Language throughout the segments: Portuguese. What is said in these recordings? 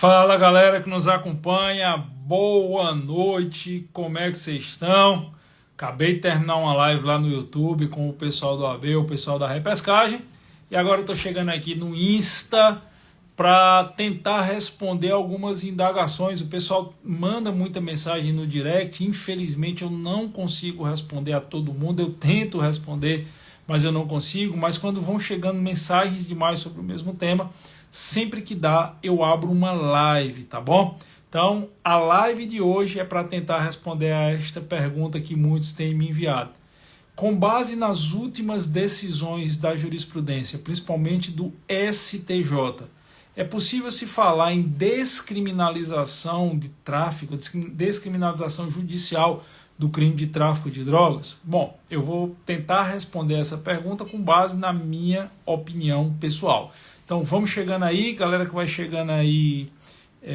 Fala galera que nos acompanha, boa noite, como é que vocês estão? Acabei de terminar uma live lá no YouTube com o pessoal do AB, o pessoal da Repescagem, e agora eu tô chegando aqui no Insta para tentar responder algumas indagações. O pessoal manda muita mensagem no direct, infelizmente eu não consigo responder a todo mundo, eu tento responder, mas eu não consigo. Mas quando vão chegando mensagens demais sobre o mesmo tema, sempre que dá eu abro uma live, tá bom? Então a live de hoje é para tentar responder a esta pergunta que muitos têm me enviado. Com base nas últimas decisões da jurisprudência, principalmente do STJ, é possível se falar em descriminalização de tráfico, descriminalização judicial do crime de tráfico de drogas? Bom, eu vou tentar responder essa pergunta com base na minha opinião pessoal. Então vamos chegando aí, galera que vai chegando aí,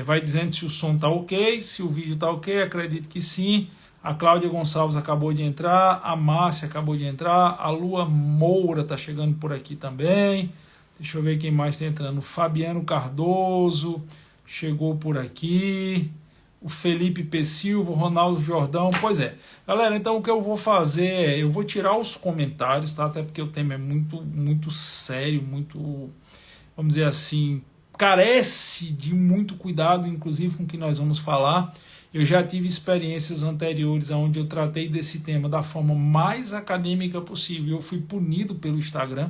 vai dizendo se o som tá ok, se o vídeo tá ok, acredito que sim. A Cláudia Gonçalves acabou de entrar, a Márcia acabou de entrar, a Lua Moura tá chegando por aqui também. Deixa eu ver quem mais está entrando. O Fabiano Cardoso chegou por aqui. O Felipe P. Silva, o Ronaldo Jordão. Pois é. Galera, então o que eu vou fazer é, eu vou tirar os comentários, tá? Até porque o tema é muito sério, muito, vamos dizer assim, carece de muito cuidado, inclusive com o que nós vamos falar. Eu já tive experiências anteriores onde eu tratei desse tema da forma mais acadêmica possível. Eu fui punido pelo Instagram.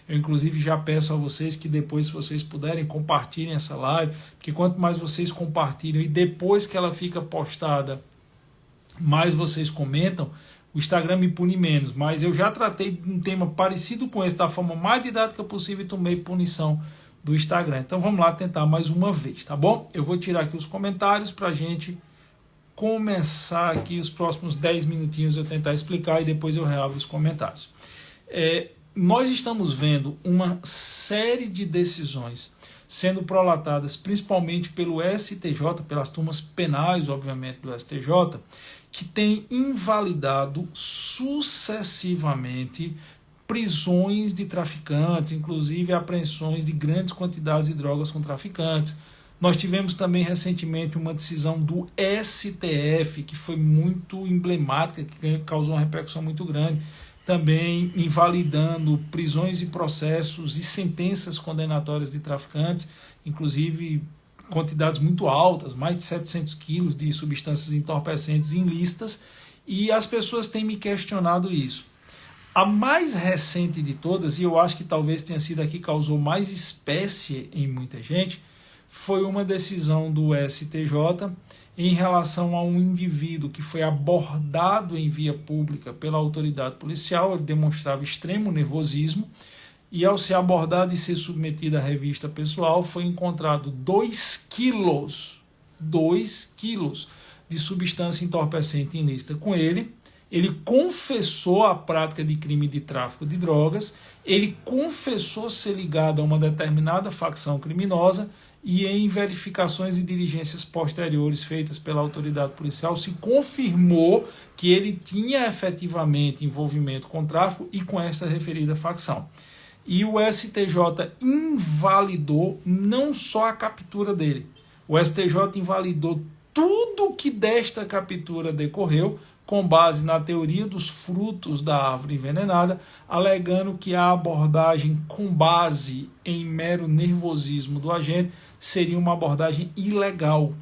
Eu, inclusive, já peço a vocês que depois, se vocês puderem, compartilhem essa live, porque quanto mais vocês compartilham e depois que ela fica postada, mais vocês comentam, o Instagram me pune menos. Mas eu já tratei de um tema parecido com esse, da forma mais didática possível, e tomei punição do Instagram. Então vamos lá tentar mais uma vez, tá bom? Eu vou tirar aqui os comentários para a gente começar aqui os próximos 10 minutinhos eu tentar explicar e depois eu reabro os comentários. Nós estamos vendo uma série de decisões sendo prolatadas principalmente pelo STJ, pelas turmas penais, obviamente, do STJ, que tem invalidado sucessivamente prisões de traficantes, inclusive apreensões de grandes quantidades de drogas com traficantes. Nós tivemos também recentemente uma decisão do STF, que foi muito emblemática, que causou uma repercussão muito grande, também invalidando prisões e processos e sentenças condenatórias de traficantes, inclusive quantidades muito altas, mais de 700 quilos de substâncias entorpecentes ilícitas, e as pessoas têm me questionado isso. A mais recente de todas, e eu acho que talvez tenha sido a que causou mais espécie em muita gente, foi uma decisão do STJ em relação a um indivíduo que foi abordado em via pública pela autoridade policial. Ele demonstrava extremo nervosismo e, ao ser abordado e ser submetido à revista pessoal, foi encontrado 2 quilos de substância entorpecente ilícita com ele. Ele confessou a prática de crime de tráfico de drogas, ele confessou ser ligado a uma determinada facção criminosa, e em verificações e diligências posteriores feitas pela autoridade policial se confirmou que ele tinha efetivamente envolvimento com tráfico e com esta referida facção. E o STJ invalidou não só a captura dele, o STJ invalidou tudo que desta captura decorreu, com base na teoria dos frutos da árvore envenenada, alegando que a abordagem com base em mero nervosismo do agente seria uma abordagem ilegal,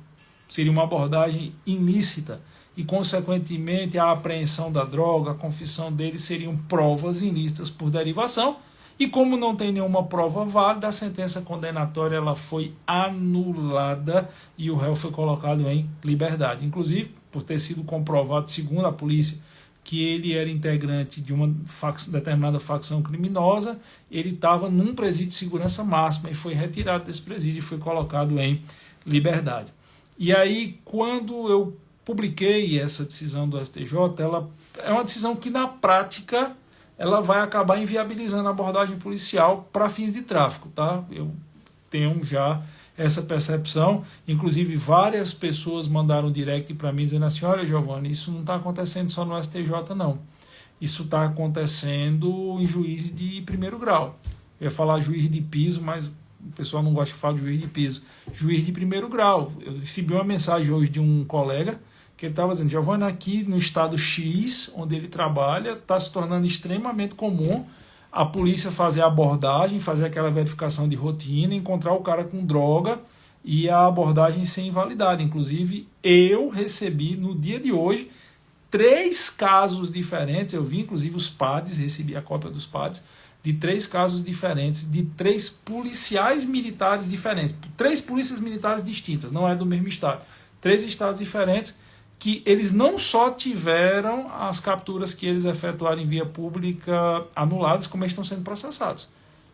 seria uma abordagem ilícita, e, consequentemente, a apreensão da droga, a confissão dele seriam provas ilícitas por derivação, e como não tem nenhuma prova válida, a sentença condenatória ela foi anulada e o réu foi colocado em liberdade. Inclusive, por ter sido comprovado, segundo a polícia, que ele era integrante de uma determinada facção criminosa, ele estava num presídio de segurança máxima e foi retirado desse presídio e foi colocado em liberdade. E aí, quando eu publiquei essa decisão do STJ, ela é uma decisão que, na prática, ela vai acabar inviabilizando a abordagem policial para fins de tráfico, tá? Eu tenho já essa percepção, inclusive várias pessoas mandaram direct para mim dizendo assim: olha, Giovanni, isso não está acontecendo só no STJ não, isso está acontecendo em juiz de primeiro grau. Eu ia falar juiz de piso, mas o pessoal não gosta de falar de juiz de piso, juiz de primeiro grau. Eu recebi uma mensagem hoje de um colega que ele estava dizendo: Giovanni, aqui no estado X, onde ele trabalha, está se tornando extremamente comum a polícia fazer a abordagem, fazer aquela verificação de rotina, encontrar o cara com droga e a abordagem ser invalidada. Inclusive, eu recebi no dia de hoje 3 casos diferentes, eu vi inclusive os PADs, recebi a cópia dos PADs, de 3 casos diferentes, de 3 policiais militares diferentes, 3 polícias militares distintas, não é do mesmo estado, 3 estados diferentes, que eles não só tiveram as capturas que eles efetuaram em via pública anuladas, como eles estão sendo processados.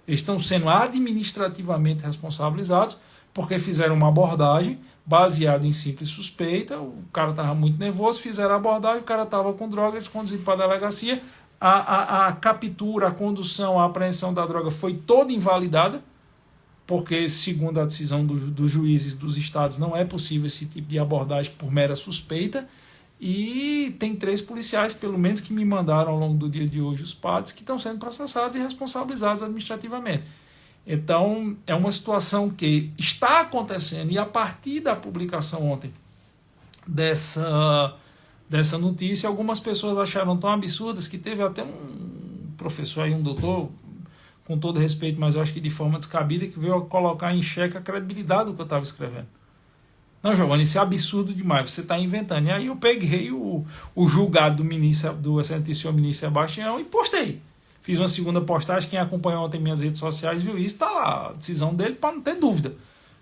Eles estão sendo administrativamente responsabilizados porque fizeram uma abordagem baseada em simples suspeita, o cara estava muito nervoso, fizeram a abordagem, o cara estava com droga, eles conduziram para a delegacia, a captura, a condução, a apreensão da droga foi toda invalidada, porque, segundo a decisão dos juízes dos estados, não é possível esse tipo de abordagem por mera suspeita. E tem 3 policiais, pelo menos, que me mandaram ao longo do dia de hoje os PADs, que estão sendo processados e responsabilizados administrativamente. Então, é uma situação que está acontecendo, e a partir da publicação ontem dessa notícia, algumas pessoas acharam tão absurdas que teve até um professor aí, um doutor, com todo respeito, mas eu acho que de forma descabida, que veio a colocar em xeque a credibilidade do que eu estava escrevendo. Não, Giovanni, isso é absurdo demais, você está inventando. E aí eu peguei o julgado do excelentíssimo ministro Sebastião e postei. Fiz uma segunda postagem, quem acompanhou ontem minhas redes sociais viu isso, está lá a decisão dele para não ter dúvida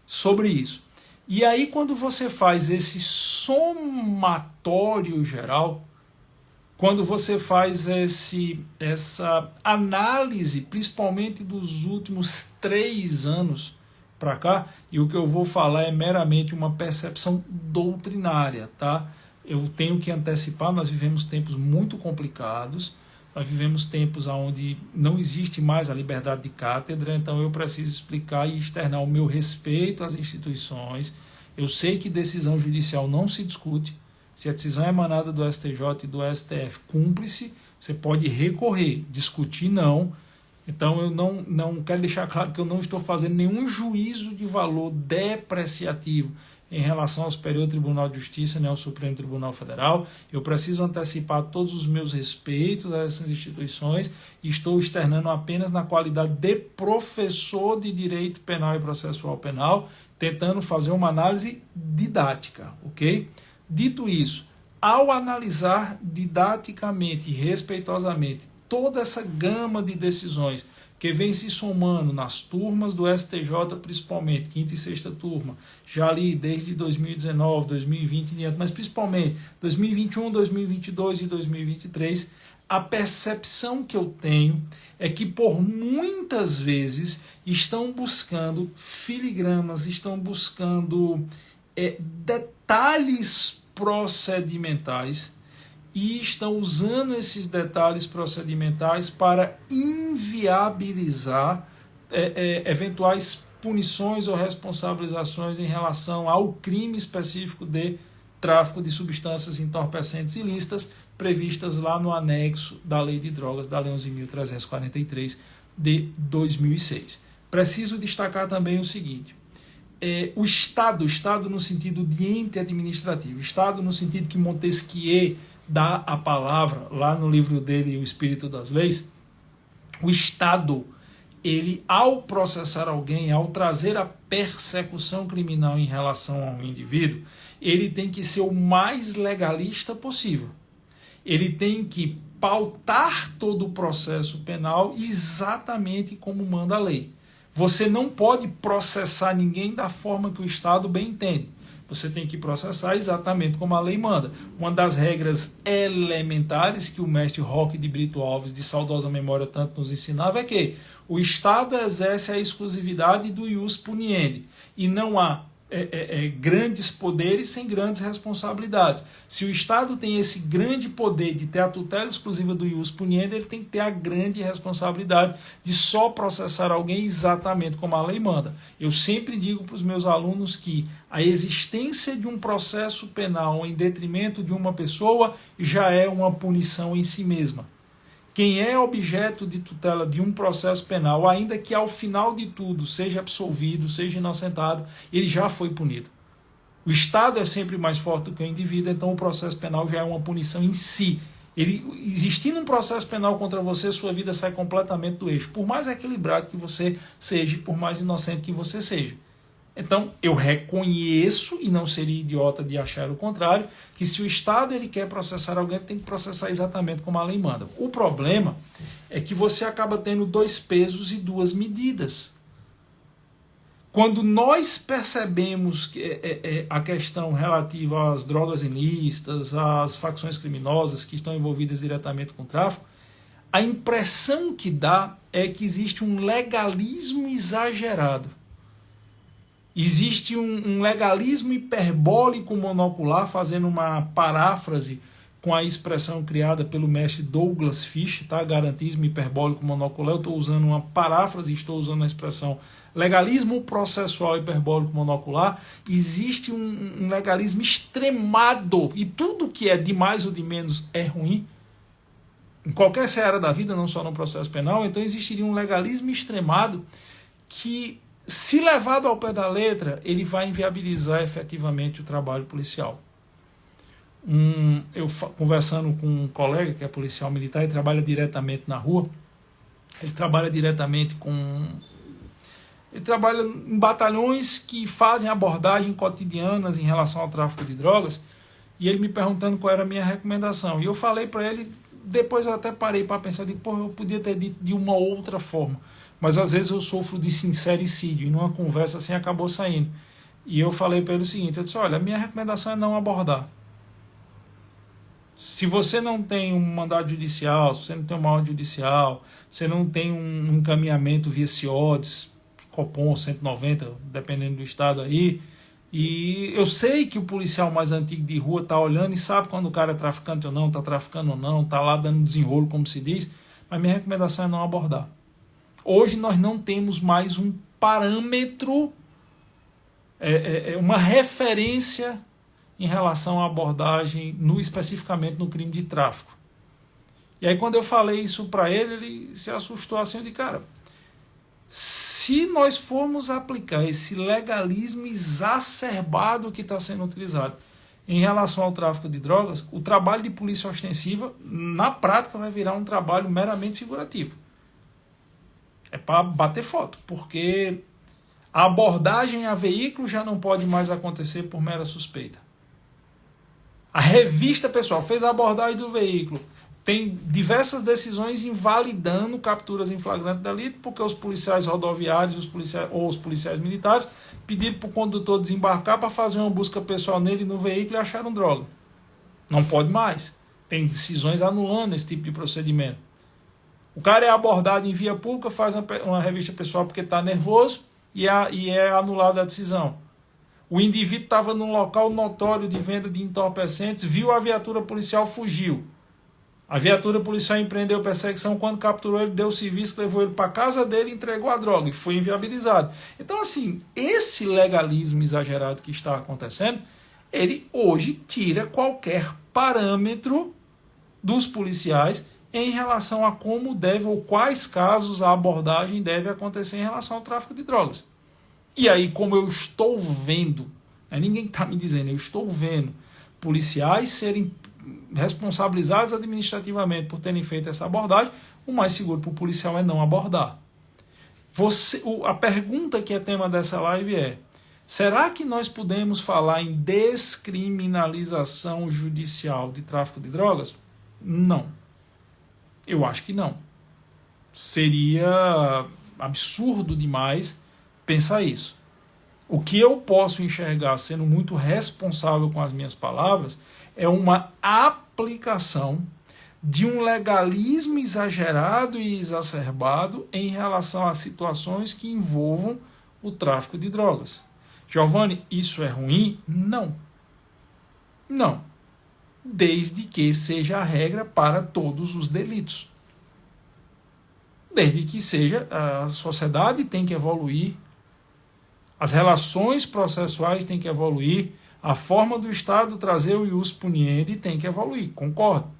sobre isso. E aí quando você faz esse somatório geral, quando você faz essa análise, principalmente dos últimos 3 anos para cá, e o que eu vou falar é meramente uma percepção doutrinária, tá? Eu tenho que antecipar, nós vivemos tempos muito complicados, nós vivemos tempos onde não existe mais a liberdade de cátedra, então eu preciso explicar e externar o meu respeito às instituições. Eu sei que decisão judicial não se discute. Se a decisão é emanada do STJ e do STF, cumpre-se, você pode recorrer, discutir não. Então eu não quero deixar claro que eu não estou fazendo nenhum juízo de valor depreciativo em relação ao Superior Tribunal de Justiça, nem ao Supremo Tribunal Federal. Eu preciso antecipar todos os meus respeitos a essas instituições e estou externando apenas na qualidade de professor de Direito Penal e Processual Penal, tentando fazer uma análise didática, ok? Dito isso, ao analisar didaticamente e respeitosamente toda essa gama de decisões que vem se somando nas turmas do STJ, principalmente, 5ª e 6ª turma, já ali desde 2019, 2020 e diante, mas principalmente 2021, 2022 e 2023, a percepção que eu tenho é que por muitas vezes estão buscando filigramas, estão buscando detalhes procedimentais e estão usando esses detalhes procedimentais para inviabilizar eventuais punições ou responsabilizações em relação ao crime específico de tráfico de substâncias entorpecentes ilícitas previstas lá no anexo da Lei de Drogas, da Lei 11.343 de 2006. Preciso destacar também o seguinte: o Estado no sentido de ente administrativo, Estado no sentido que Montesquieu dá a palavra, lá no livro dele, O Espírito das Leis, o Estado, ele, ao processar alguém, ao trazer a persecução criminal em relação a um indivíduo, ele tem que ser o mais legalista possível. Ele tem que pautar todo o processo penal exatamente como manda a lei. Você não pode processar ninguém da forma que o Estado bem entende. Você tem que processar exatamente como a lei manda. Uma das regras elementares que o mestre Roque de Brito Alves, de saudosa memória, tanto nos ensinava é que o Estado exerce a exclusividade do ius puniendi e não há grandes poderes sem grandes responsabilidades. Se o Estado tem esse grande poder de ter a tutela exclusiva do ius puniendi, ele tem que ter a grande responsabilidade de só processar alguém exatamente como a lei manda. Eu sempre digo para os meus alunos que a existência de um processo penal em detrimento de uma pessoa já é uma punição em si mesma. Quem é objeto de tutela de um processo penal, ainda que ao final de tudo seja absolvido, seja inocentado, ele já foi punido. O Estado é sempre mais forte do que o indivíduo, então o processo penal já é uma punição em si. Existindo um processo penal contra você, sua vida sai completamente do eixo. Por mais equilibrado que você seja, por mais inocente que você seja. Então, eu reconheço, e não seria idiota de achar o contrário, que se o Estado ele quer processar alguém, ele tem que processar exatamente como a lei manda. O problema é que você acaba tendo 2 pesos e 2 medidas. Quando nós percebemos que a questão relativa às drogas ilícitas, às facções criminosas que estão envolvidas diretamente com o tráfico, a impressão que dá é que existe um legalismo exagerado. Existe um legalismo hiperbólico monocular, fazendo uma paráfrase com a expressão criada pelo mestre Douglas Fish, tá? Garantismo hiperbólico monocular. Eu estou usando uma paráfrase, estou usando a expressão legalismo processual hiperbólico monocular. Existe um legalismo extremado, e tudo que é de mais ou de menos é ruim, em qualquer seara da vida, não só no processo penal. Então existiria um legalismo extremado que, se levado ao pé da letra, ele vai inviabilizar efetivamente o trabalho policial. Eu conversando com um colega que é policial militar e trabalha diretamente na rua, ele trabalha diretamente ele trabalha em batalhões que fazem abordagem cotidianas em relação ao tráfico de drogas, e ele me perguntando qual era a minha recomendação. E eu falei para ele, depois eu até parei para pensar, eu podia ter dito de uma outra forma, mas às vezes eu sofro de sincericídio, e numa conversa assim acabou saindo. E eu falei para ele o seguinte, eu disse, olha, a minha recomendação é não abordar. Se você não tem um mandado judicial, se você não tem uma ordem judicial, você não tem um encaminhamento via CIODES, Copom 190, dependendo do estado aí, e eu sei que o policial mais antigo de rua está olhando e sabe quando o cara é traficante ou não, está traficando ou não, está lá dando desenrolo, como se diz, mas minha recomendação é não abordar. Hoje nós não temos mais um parâmetro, uma referência em relação à abordagem, especificamente no crime de tráfico. E aí quando eu falei isso para ele, ele se assustou assim, de cara, se nós formos aplicar esse legalismo exacerbado que está sendo utilizado em relação ao tráfico de drogas, o trabalho de polícia ostensiva, na prática, vai virar um trabalho meramente figurativo. É para bater foto, porque a abordagem a veículo já não pode mais acontecer por mera suspeita. A revista, pessoal, fez a abordagem do veículo. Tem diversas decisões invalidando capturas em flagrante delito, porque os policiais rodoviários os policiais militares pediram para o condutor desembarcar para fazer uma busca pessoal nele no veículo e acharam droga. Não pode mais. Tem decisões anulando esse tipo de procedimento. O cara é abordado em via pública, faz uma revista pessoal porque está nervoso e é anulada a decisão. O indivíduo estava num local notório de venda de entorpecentes, viu a viatura policial, fugiu. A viatura policial empreendeu perseguição, quando capturou ele, deu o serviço, levou ele para a casa dele e entregou a droga, e foi inviabilizado. Então, assim, esse legalismo exagerado que está acontecendo, ele hoje tira qualquer parâmetro dos policiais em relação a como deve ou quais casos a abordagem deve acontecer em relação ao tráfico de drogas. E aí, como eu estou vendo, ninguém está me dizendo, eu estou vendo policiais serem responsabilizados administrativamente por terem feito essa abordagem, o mais seguro para o policial é não abordar. A pergunta que é tema dessa live é: será que nós podemos falar em descriminalização judicial de tráfico de drogas? Não. Eu acho que não. Seria absurdo demais pensar isso. O que eu posso enxergar, sendo muito responsável com as minhas palavras, é uma aplicação de um legalismo exagerado e exacerbado em relação a situações que envolvam o tráfico de drogas. Giovanni, isso é ruim? Não. Não. Desde que seja a regra para todos os delitos. Desde que seja, a sociedade tem que evoluir, as relações processuais têm que evoluir, a forma do Estado trazer o ius puniendi tem que evoluir, concordo.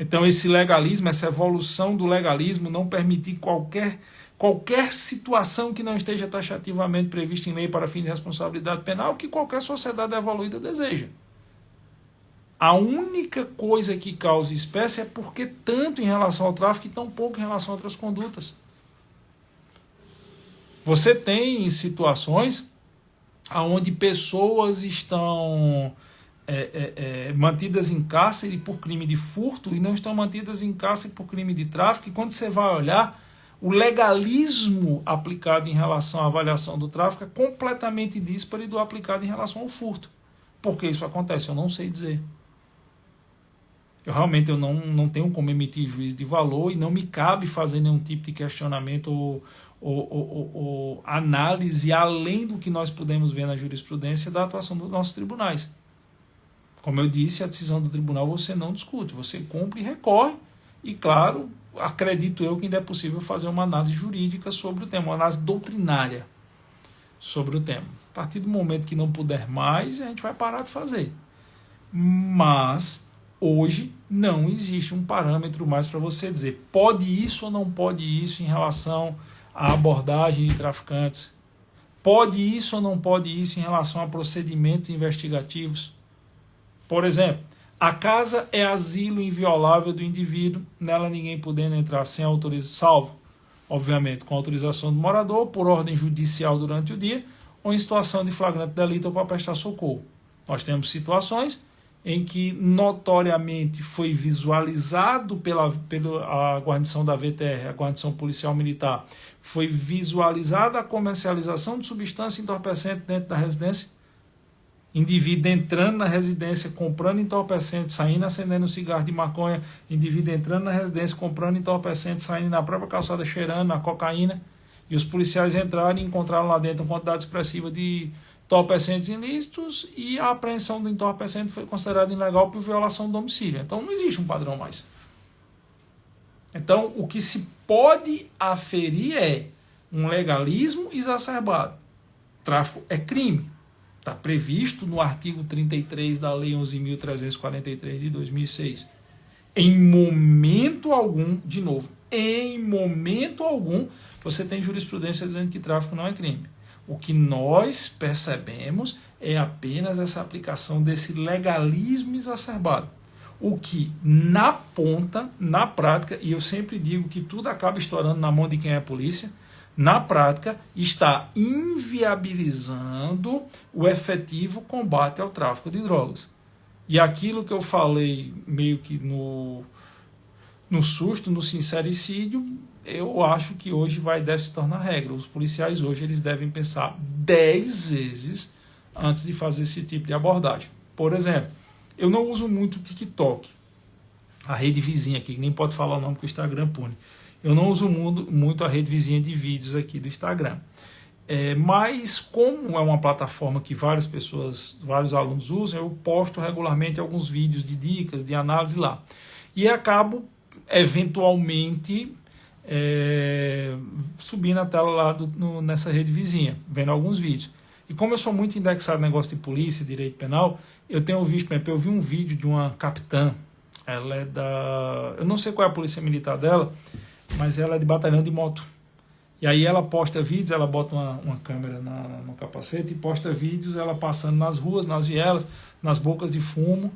Então esse legalismo, essa evolução do legalismo, não permitir qualquer situação que não esteja taxativamente prevista em lei para fim de responsabilidade penal, que qualquer sociedade evoluída deseja. A única coisa que causa espécie é porque tanto em relação ao tráfico e tão pouco em relação a outras condutas. Você tem situações onde pessoas estão mantidas em cárcere por crime de furto e não estão mantidas em cárcere por crime de tráfico, e quando você vai olhar, o legalismo aplicado em relação à avaliação do tráfico é completamente díspare do aplicado em relação ao furto. Por que isso acontece? Eu não sei dizer. Eu realmente não tenho como emitir juízo de valor e não me cabe fazer nenhum tipo de questionamento ou análise além do que nós podemos ver na jurisprudência da atuação dos nossos tribunais. Como eu disse, a decisão do tribunal você não discute, você cumpre e recorre, e claro, acredito eu que ainda é possível fazer uma análise jurídica sobre o tema, uma análise doutrinária sobre o tema. A partir do momento que não puder mais, a gente vai parar de fazer. Mas hoje não existe um parâmetro mais para você dizer pode isso ou não pode isso em relação à abordagem de traficantes, pode isso ou não pode isso em relação a procedimentos investigativos. Por exemplo, a casa é asilo inviolável do indivíduo, nela ninguém podendo entrar sem autorização, salvo, obviamente, com autorização do morador, por ordem judicial durante o dia, ou em situação de flagrante delito ou para prestar socorro. Nós temos situações em que notoriamente foi visualizado pela guarnição da VTR, a guarnição policial militar, foi visualizada a comercialização de substância entorpecente dentro da residência, indivíduo entrando na residência, comprando entorpecente, saindo acendendo um cigarro de maconha, indivíduo entrando na residência, comprando entorpecente, saindo na própria calçada cheirando a cocaína, e os policiais entraram e encontraram lá dentro uma quantidade expressiva de entorpecentes ilícitos, e a apreensão do entorpecente foi considerada ilegal por violação do domicílio. Então não existe um padrão mais. Então o que se pode aferir é um legalismo exacerbado. Tráfico é crime. Está previsto no artigo 33 da Lei 11.343 de 2006. Em momento algum, de novo, em momento algum, você tem jurisprudência dizendo que tráfico não é crime. O que nós percebemos é apenas essa aplicação desse legalismo exacerbado. O que, na ponta, na prática, e eu sempre digo que tudo acaba estourando na mão de quem é polícia, na prática, está inviabilizando o efetivo combate ao tráfico de drogas. E aquilo que eu falei meio que no susto, no sincericídio, eu acho que hoje deve se tornar regra. Os policiais hoje eles devem pensar 10 vezes antes de fazer esse tipo de abordagem. Por exemplo, eu não uso muito o TikTok, a rede vizinha aqui, que nem pode falar o nome que o Instagram pune. Eu não uso muito a rede vizinha de vídeos aqui do Instagram. Mas como é uma plataforma que várias pessoas, vários alunos usam, eu posto regularmente alguns vídeos de dicas, de análise lá. E acabo, eventualmente, subindo a tela lá nessa rede vizinha, vendo alguns vídeos. E como eu sou muito indexado no negócio de polícia, direito penal, eu tenho visto, por exemplo, eu vi um vídeo de uma capitã, ela é eu não sei qual é a polícia militar dela, mas ela é de batalhão de moto. E aí ela posta vídeos, ela bota uma câmera no capacete e posta vídeos, ela passando nas ruas, nas vielas, nas bocas de fumo.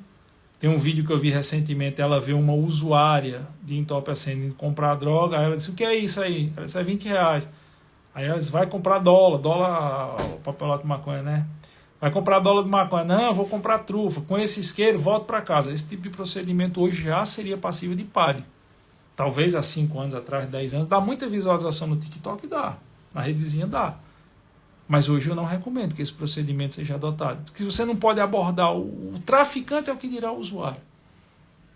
Tem um vídeo que eu vi recentemente, ela vê uma usuária de entorpecente comprar droga, aí ela disse, o que é isso aí? Ela disse, é R$20. Aí ela disse, vai comprar dólar, o papelado de maconha, né? Vai comprar dólar de maconha. Não, vou comprar trufa. Com esse isqueiro, volto para casa. Esse tipo de procedimento hoje já seria passível de PAD. Talvez há 5 anos atrás, 10 anos, dá muita visualização no TikTok? Dá. Na rede vizinha dá. Mas hoje eu não recomendo que esse procedimento seja adotado. Porque você não pode abordar o traficante, é o que dirá o usuário,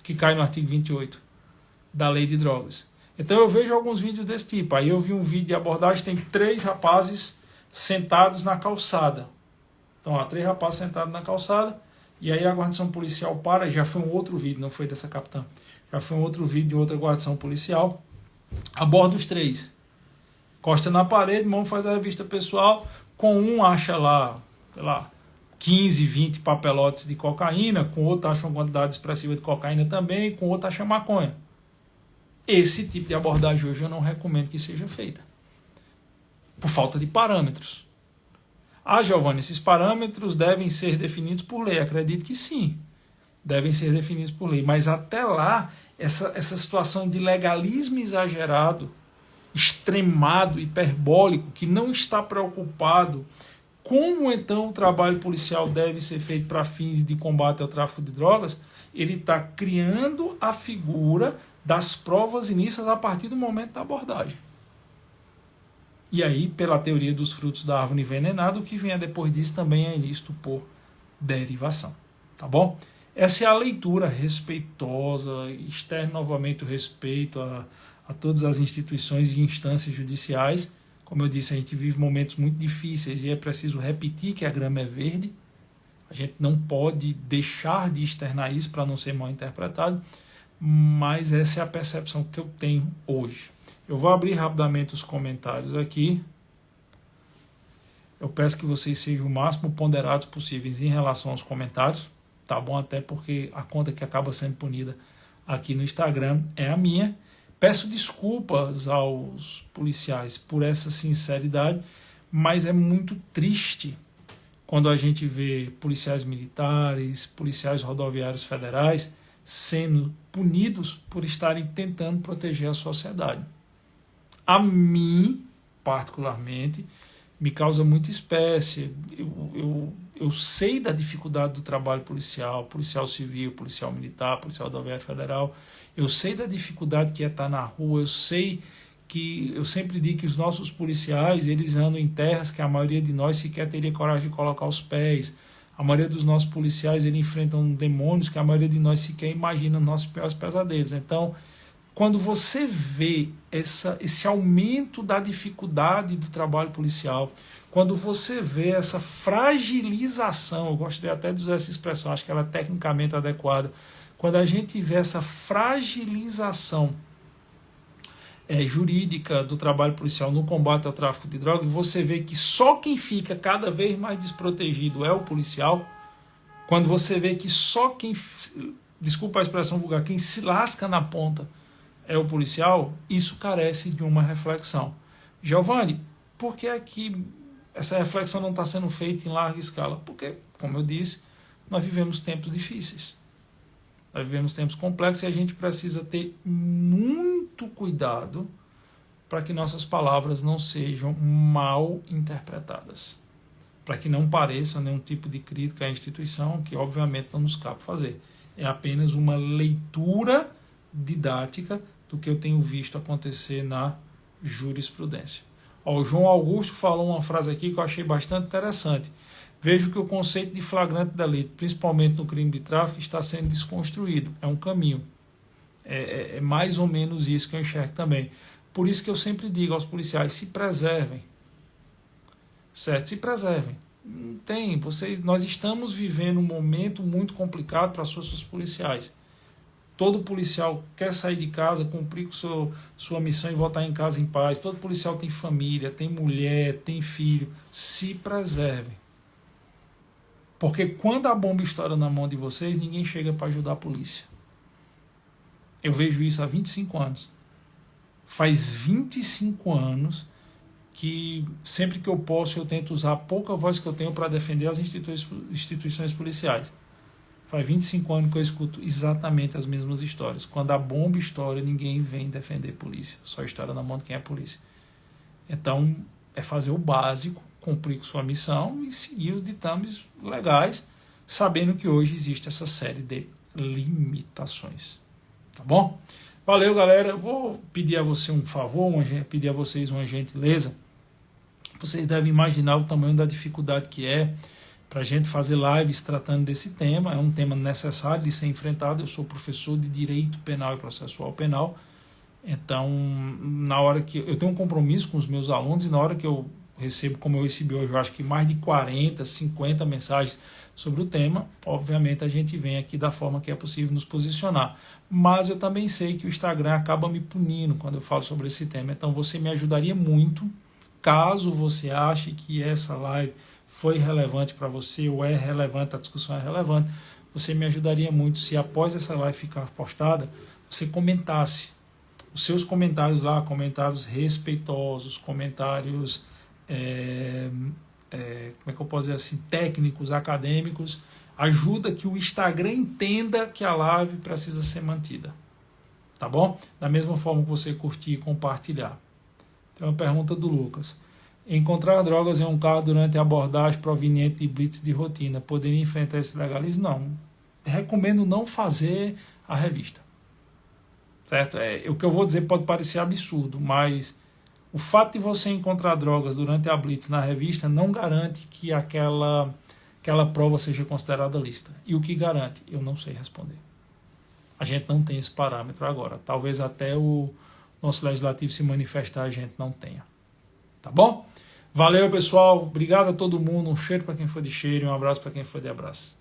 que cai no artigo 28 da Lei de Drogas. Então eu vejo alguns vídeos desse tipo. Aí eu vi um vídeo de abordagem, tem 3 rapazes sentados na calçada. Então, 3 rapazes sentados na calçada, e aí a guarnição policial para, já foi um outro vídeo, não foi dessa capitã. Já foi um outro vídeo de outra guarnição policial, aborda os 3. Costa na parede, mão faz a revista pessoal, com um acha lá, sei lá, 15, 20 papelotes de cocaína, com outro acha uma quantidade expressiva de cocaína também, com outro acha maconha. Esse tipo de abordagem hoje eu não recomendo que seja feita, por falta de parâmetros. Ah, Giovanni, esses parâmetros devem ser definidos por lei. Acredito que sim, devem ser definidos por lei. Mas até lá, essa situação de legalismo exagerado, extremado, hiperbólico, que não está preocupado como então o trabalho policial deve ser feito para fins de combate ao tráfico de drogas, ele está criando a figura das provas ilícitas a partir do momento da abordagem. E aí, pela teoria dos frutos da árvore envenenada, o que vem depois disso também é ilícito por derivação. Tá bom? Essa é a leitura respeitosa, externo novamente o respeito a todas as instituições e instâncias judiciais. Como eu disse, a gente vive momentos muito difíceis e é preciso repetir que a grama é verde. A gente não pode deixar de externar isso para não ser mal interpretado, mas essa é a percepção que eu tenho hoje. Eu vou abrir rapidamente os comentários aqui. Eu peço que vocês sejam o máximo ponderados possíveis em relação aos comentários, tá bom? Até porque a conta que acaba sendo punida aqui no Instagram é a minha. Peço desculpas aos policiais por essa sinceridade, mas é muito triste quando a gente vê policiais militares, policiais rodoviários federais sendo punidos por estarem tentando proteger a sociedade. A mim, particularmente, me causa muita espécie. Eu sei da dificuldade do trabalho policial, policial civil, policial militar, policial rodoviário federal. Eu sei da dificuldade que é estar na rua. Eu sei que, eu sempre digo que os nossos policiais, eles andam em terras que a maioria de nós sequer teria coragem de colocar os pés. A maioria dos nossos policiais, eles enfrentam demônios que a maioria de nós sequer imagina nos nossos piores pesadelos. Então, quando você vê esse aumento da dificuldade do trabalho policial, quando você vê essa fragilização, eu gostaria até de usar essa expressão, acho que ela é tecnicamente adequada, quando a gente vê essa fragilização jurídica do trabalho policial no combate ao tráfico de drogas, você vê que só quem fica cada vez mais desprotegido é o policial, quando você vê que só quem, desculpa a expressão vulgar, quem se lasca na ponta é o policial, isso carece de uma reflexão. Giovanni, por que é que essa reflexão não está sendo feita em larga escala? Porque, como eu disse, nós vivemos tempos difíceis. Nós vivemos tempos complexos e a gente precisa ter muito cuidado para que nossas palavras não sejam mal interpretadas. Para que não pareça nenhum tipo de crítica à instituição, que obviamente não nos cabe fazer. É apenas uma leitura didática do que eu tenho visto acontecer na jurisprudência. O João Augusto falou uma frase aqui que eu achei bastante interessante. Vejo que o conceito de flagrante delito, principalmente no crime de tráfico, está sendo desconstruído. É um caminho. É mais ou menos isso que eu enxergo também. Por isso que eu sempre digo aos policiais, se preservem. Certo? Se preservem. Nós estamos vivendo um momento muito complicado para as forças policiais. Todo policial quer sair de casa, cumprir com sua missão e voltar em casa em paz. Todo policial tem família, tem mulher, tem filho. Se preservem. Porque quando a bomba estoura na mão de vocês, ninguém chega para ajudar a polícia. Eu vejo isso há 25 anos. Faz 25 anos que sempre que eu posso eu tento usar a pouca voz que eu tenho para defender as instituições policiais. Faz 25 anos que eu escuto exatamente as mesmas histórias. Quando a bomba estoura, ninguém vem defender a polícia. Só estoura na mão de quem é a polícia. Então, é fazer o básico, cumprir com sua missão e seguir os ditames legais, sabendo que hoje existe essa série de limitações. Tá bom? Valeu, galera. Eu vou pedir a você um favor, pedir a vocês uma gentileza. Vocês devem imaginar o tamanho da dificuldade que é para a gente fazer lives tratando desse tema. É um tema necessário de ser enfrentado. Eu sou professor de Direito Penal e Processual Penal. Então, na hora que eu tenho um compromisso com os meus alunos e na hora que eu recebo, como eu recebi hoje, eu acho que mais de 40, 50 mensagens sobre o tema, obviamente a gente vem aqui da forma que é possível nos posicionar. Mas eu também sei que o Instagram acaba me punindo quando eu falo sobre esse tema. Então, você me ajudaria muito, caso você ache que essa live foi relevante para você, ou é relevante, a discussão é relevante, você me ajudaria muito se após essa live ficar postada, você comentasse os seus comentários lá, comentários respeitosos, comentários, como é que eu posso dizer assim, técnicos, acadêmicos, ajuda que o Instagram entenda que a live precisa ser mantida. Tá bom? Da mesma forma que você curtir e compartilhar. Tem uma pergunta do Lucas. Encontrar drogas em um carro durante a abordagem proveniente de blitz de rotina poderia enfrentar esse legalismo? Não. Recomendo não fazer a revista. Certo? O que eu vou dizer pode parecer absurdo, mas o fato de você encontrar drogas durante a blitz na revista não garante que aquela prova seja considerada lista. E o que garante? Eu não sei responder. A gente não tem esse parâmetro agora. Talvez até o nosso legislativo se manifestar, a gente não tenha. Tá bom? Valeu, pessoal. Obrigado a todo mundo. Um cheiro para quem for de cheiro e um abraço para quem for de abraço.